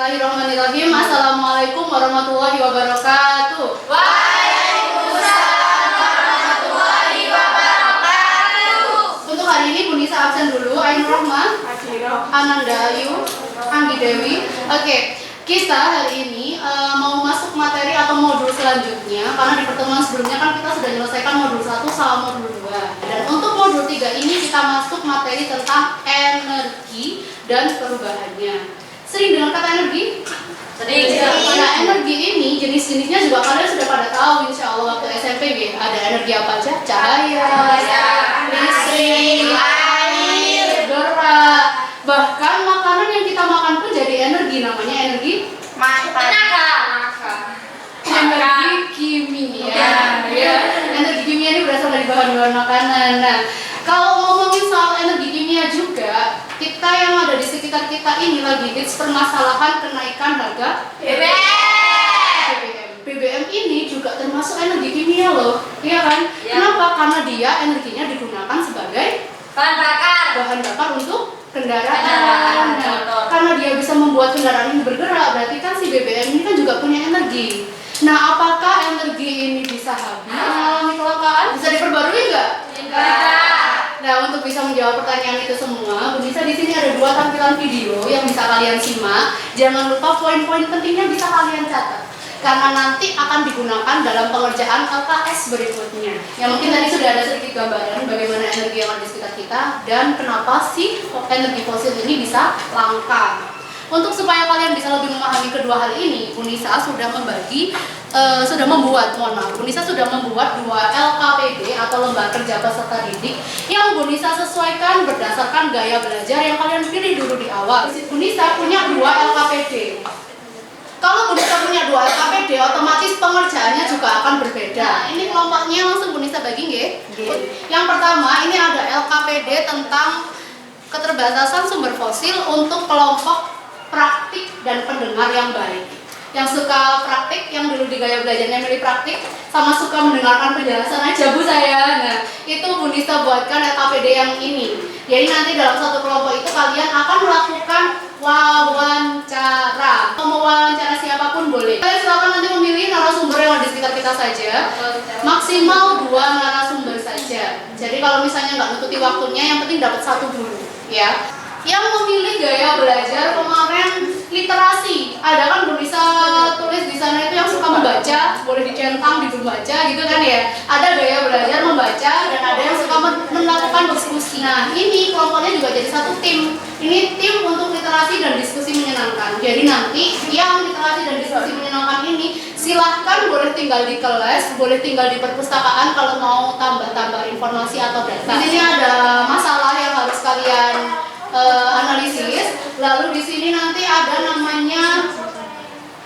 Bismillahirrahmanirrahim. Assalamualaikum warahmatullahi wabarakatuh. Waalaikumsalam warahmatullahi wabarakatuh. Untuk hari ini Bu Nisa absen dulu. Ainur Rahma, Ananda Ayu, Anggi Dewi. Oke, kita hari ini mau masuk materi atau modul selanjutnya. Karena di pertemuan sebelumnya kan kita sudah menyelesaikan modul 1 sama modul 2. Dan untuk modul 3 ini kita masuk materi tentang energi dan perubahannya. Sering dengar kata energi? Sering. Nah, energi ini jenis-jenisnya juga kalian sudah pada tahu insya Allah waktu SMP ya. Ada energi apa aja? Cahaya, listrik, air, gerak. Bahkan makanan yang kita makan pun jadi energi, namanya energi Tenaga. energi kimia. Ya. Energi kimia ini berasal dari bahan-bahan makanan. Nah, kalau ngomongin soal energi kimia juga, kita yang ada di sekitar kita ini lagi hits permasalahan kenaikan harga BBM. BBM ini juga termasuk energi kimia loh, iya kan? Ya. Kenapa? Karena dia energinya digunakan sebagai bahan bakar untuk kendaraan. Nah, karena dia bisa membuat kendaraan ini bergerak, berarti kan si BBM ini kan juga punya energi. Nah, apakah energi ini bisa habis mengalami kelangkaan? Bisa diperbarui nggak? Nah, untuk bisa menjawab pertanyaan itu semua, Bu Nisa di sini ada 2 tampilan video yang bisa kalian simak. Jangan lupa poin-poin pentingnya bisa kalian catat, karena nanti akan digunakan dalam pengerjaan LKS berikutnya. Yang mungkin tadi sudah ada sedikit gambaran bagaimana energi yang ada di sekitar kita dan kenapa sih energi fosil ini bisa langka. Untuk supaya kalian bisa lebih memahami kedua hal ini, Bu Nisa sudah membuat 2 LKPD atau lembar kerja peserta didik yang Bu Nisa sesuaikan berdasarkan gaya belajar yang kalian pilih dulu di awal. Bu Nisa punya 2 LKPD. Kalau Bu Nisa punya 2 LKPD, otomatis pengerjaannya juga akan berbeda. Ini kelompoknya langsung Bu Nisa bagi nggih. Yang pertama, ini ada LKPD tentang keterbatasan sumber fosil untuk kelompok praktik dan pendengar yang baik. Yang suka praktik, yang dulu di gaya belajarnya milih praktik, sama suka mendengarkan penjelasan aja Bu saya. Nah, itu Bu Nisa buatkan LKPD yang ini. Jadi nanti dalam satu kelompok itu kalian akan melakukan wawancara. Mau wawancara siapapun boleh. Kalian silakan nanti memilih narasumber yang ada di sekitar kita saja. Maksimal 2 narasumber saja. Jadi kalau misalnya nggak nututi waktunya, yang penting dapat 1 dulu, ya. Yang memilih gaya belajar kemarin literasi, ada kan Bu Nisa tulis di sana itu yang suka membaca, boleh dicentang di buku baca gitu kan ya. Ada gaya belajar membaca dan ada yang suka melakukan diskusi. Nah, ini kelompoknya juga jadi 1 tim. Ini tim untuk literasi dan diskusi menyenangkan. Jadi nanti yang literasi dan diskusi menyenangkan ini silahkan boleh tinggal di kelas, boleh tinggal di perpustakaan kalau mau tambah-tambah informasi atau data. Di sini ada masalah yang harus kalian analisis. Lalu di sini nanti ada namanya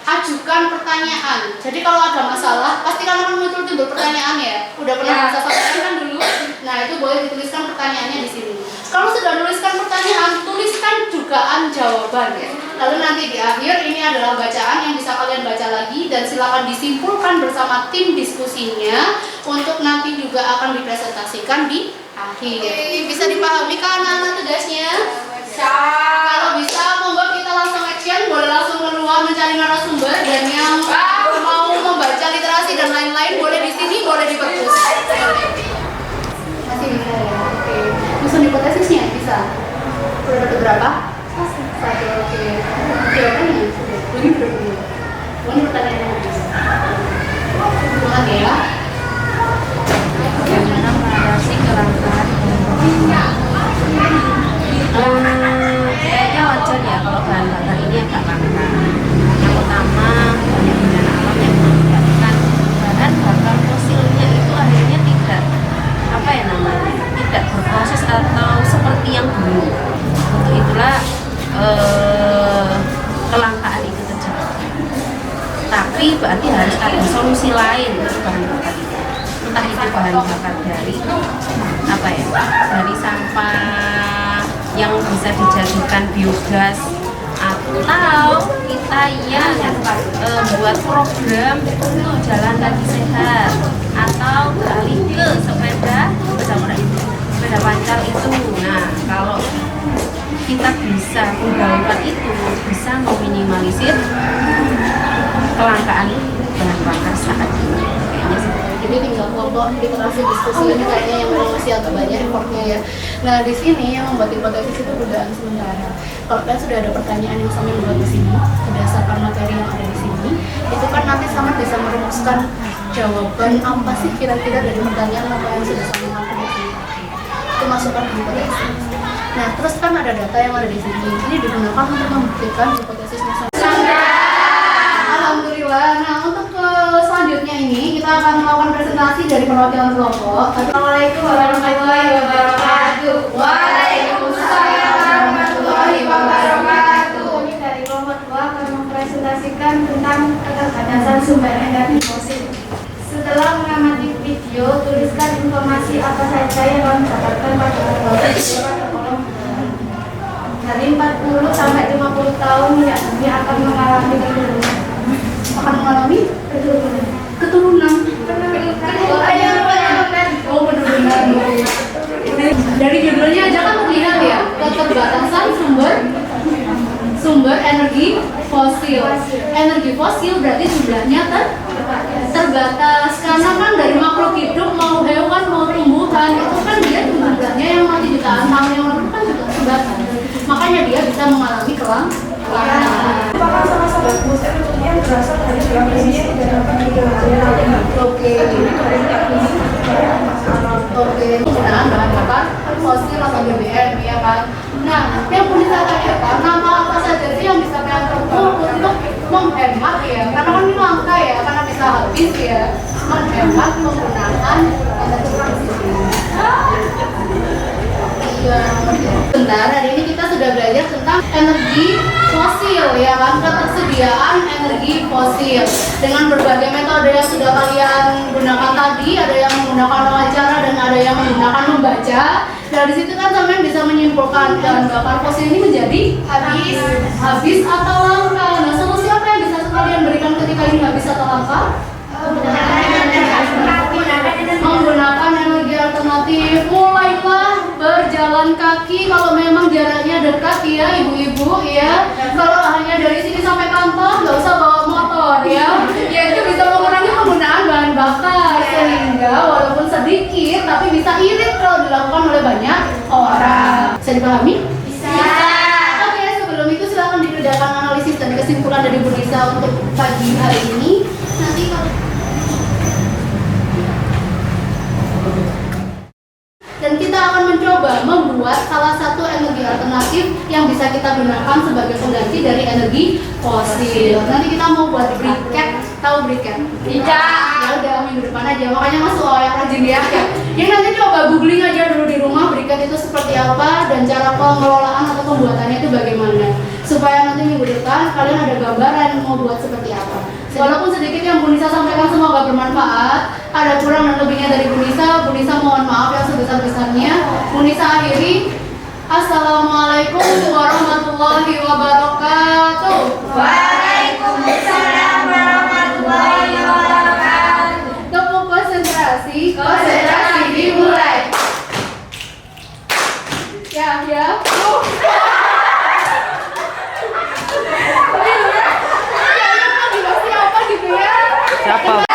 ajukan pertanyaan. Jadi kalau ada masalah, pasti kan akan muncul pertanyaan ya. Udah pernah bisa sampaikan kan dulu. Nah, itu boleh dituliskan pertanyaannya di sini. Kalau sudah menuliskan pertanyaan, tuliskan dugaan jawaban ya. Lalu nanti di akhir ini adalah bacaan yang bisa kalian baca lagi dan silakan disimpulkan bersama tim diskusinya untuk nanti juga akan dipresentasikan di akhir. Bisa dipahami kan anak-anak tugasnya? Kalau bisa, monggo kita langsung action, boleh langsung keluar mencari narasumber, dan yang mau membaca literasi dan lain-lain boleh di sini, boleh di perpus. Masih bisa ya? Oke. Susun hipotesisnya bisa. Udah dapat berapa? 1. Oke. Jawabannya sudah. Ini berapa? Ini pertanyaannya bisa. Semangat ya. Bagaimana mengatasi kelangkaan kayaknya wajar ya kalau bahan bakar ini agak langka. Yang utama bencana alam yang mengakibatkan bahan bakar fosilnya itu akhirnya tidak berproses atau seperti yang dulu. Untuk itulah kelangkaan itu terjadi. Tapi berarti harus ada solusi lain untuk bahan bakar itu. Entah itu bahan bakar dari dari sampah yang bisa dijadikan biogas, atau kita buat program untuk jalan kaki sehat, atau beralih ke sepeda pancal itu. Nah, kalau kita bisa menggaulkan itu bisa meminimalisir kelangkaan bahan bakar saat ini. Kayaknya Jadi tinggal kelompok literasi diskusi ini kayaknya yang memang masih agak banyak effortnya ya. Nah di sini yang membuat hipotesis itu dugaan sementara. Kalau kalian sudah ada pertanyaan yang sama buat di sini berdasarkan materi yang ada di sini, itu kan nanti sama bisa merumuskan jawaban apa sih kira-kira dari pertanyaan apa yang sudah sama lakukan di sini. Itu masukkan ke hipotesis. Nah terus kan ada data yang ada di sini. Ini digunakan untuk membuktikan hipotesisnya. Alhamdulillah. Nah untuk selanjutnya ini kita akan melakukan presentasi dari perwakilan kelompok. Assalamualaikum warahmatullahi wabarakatuh. Waalaikumsalam warahmatullahi wabarakatuh. Kami dari kelompok 2 akan mempresentasikan tentang keterbatasan sumber energi fosil. Setelah mengamati video, tuliskan informasi apa saja yang kamu dapatkan pada kolom. Dari 40 sampai 50 tahun minyak bumi akan mengalami penurunan. Keturunan. Oh penurunan. Dari judulnya aja kan terlihat ya keterbatasan sumber energi fosil. Energi fosil berarti jumlahnya terbatas karena kan dari makhluk hidup mau hewan mau tumbuhan itu kan dia jumlahnya yang mati jutaan tahun yang lalu kan juga terbatas. Makanya dia bisa mengalami kelangkaan. Apakah sama-sama fosil yang berasal dari gravitasi dan dapat digunakan? Oke, penggunaan bahan bakar fosil atau BBM ya kan. Nah, yang perlu saya tanyakan, nama apa saja sih yang bisa kalian tempuh untuk menghemat ya? Karena kan ini langka ya, karena bisa habis ya. Menghemat menggunakan energi fosil. Bentar, hari ini kita sudah belajar tentang energi fosil ya kan, ketersediaan energi fosil dengan berbagai metode yang sudah kalian gunakan tadi, ada yang menggunakan wawancara dan ada yang menggunakan membaca. Dari situ kan sampai bisa menyimpulkan bahan bakar fosil ini menjadi habis atau langka. Nah, solusi apa yang bisa kalian berikan ketika ini habis atau langka? Menggunakan energi alternatif. Mulailah berjalan kaki kalau memang jaraknya dekat ya ibu-ibu ya. Kalau hanya dari sini sampai kantor nggak usah bawa motor ya. Ya itu bisa mengurangi penggunaan bahan bakar sehingga walaupun sedikit tapi bisa irit kalau dilakukan oleh banyak orang. Bisa dipahami? Bisa. Oke, sebelum itu silakan dikerjakan analisis dan kesimpulan dari Bu Nisa untuk pagi hari ini. Nanti kalau dan kita akan mencoba membuat salah satu energi alternatif yang bisa kita gunakan sebagai pengganti dari energi fosil. Nanti kita mau buat briquette, tahu briquette? Tidak. Ya udah minggu depan aja. Makanya masuk yang rajin ya. Jadi nanti coba googling aja dulu di rumah briquette itu seperti apa dan cara pengelolaan atau pembuatannya itu bagaimana. Supaya nanti minggu depan kalian ada gambaran mau buat seperti apa. Walaupun sedikit yang Bu Nisa sampaikan semoga bermanfaat. Ada kurang dan lebihnya dari Bu Nisa mohon maaf yang sebesar-besarnya. Bu Nisa akhiri. Assalamualaikum warahmatullahi wabarakatuh. Waalaikumsalam warahmatullahi wabarakatuh. Tepuk konsentrasi. Konsentrasi dimulai. Ya. Siapa gitu ya? Siapa?